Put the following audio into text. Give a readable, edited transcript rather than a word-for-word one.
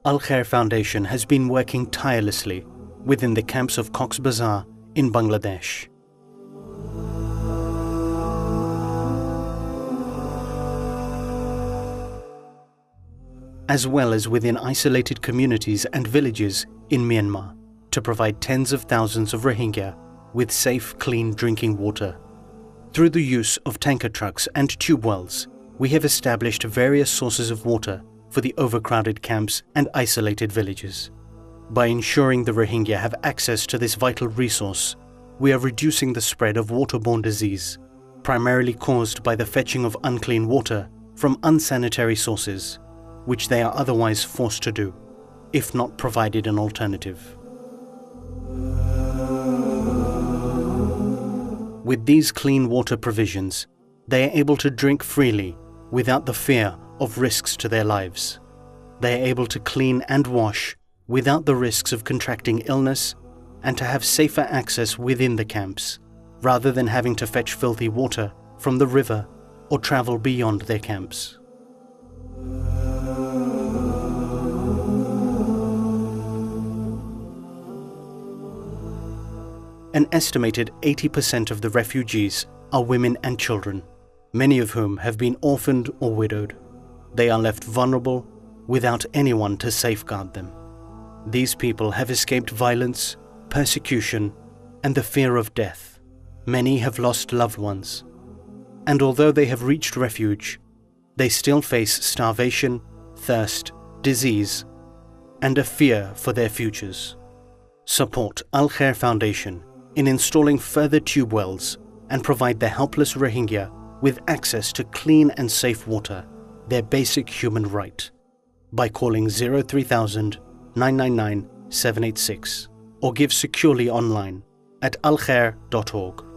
Al Khair Foundation has been working tirelessly within the camps of Cox's Bazar in Bangladesh. As well as within isolated communities and villages in Myanmar, to provide tens of thousands of Rohingya with safe, clean drinking water. Through the use of tanker trucks and tube wells, we have established various sources of water for the overcrowded camps and isolated villages. By ensuring the Rohingya have access to this vital resource, we are reducing the spread of waterborne disease, primarily caused by the fetching of unclean water from unsanitary sources, which they are otherwise forced to do, if not provided an alternative. With these clean water provisions, they are able to drink freely without the fear of risks to their lives. They are able to clean and wash without the risks of contracting illness, and to have safer access within the camps, rather than having to fetch filthy water from the river or travel beyond their camps. An estimated 80% of the refugees are women and children, many of whom have been orphaned or widowed. They are left vulnerable without anyone to safeguard them. These people have escaped violence, persecution, and the fear of death. Many have lost loved ones. And although they have reached refuge, they still face starvation, thirst, disease, and a fear for their futures. Support Al Khair Foundation in installing further tube wells and provide the helpless Rohingya with access to clean and safe water, their basic human right, by calling 03000 999 786 or give securely online at alkhair.org.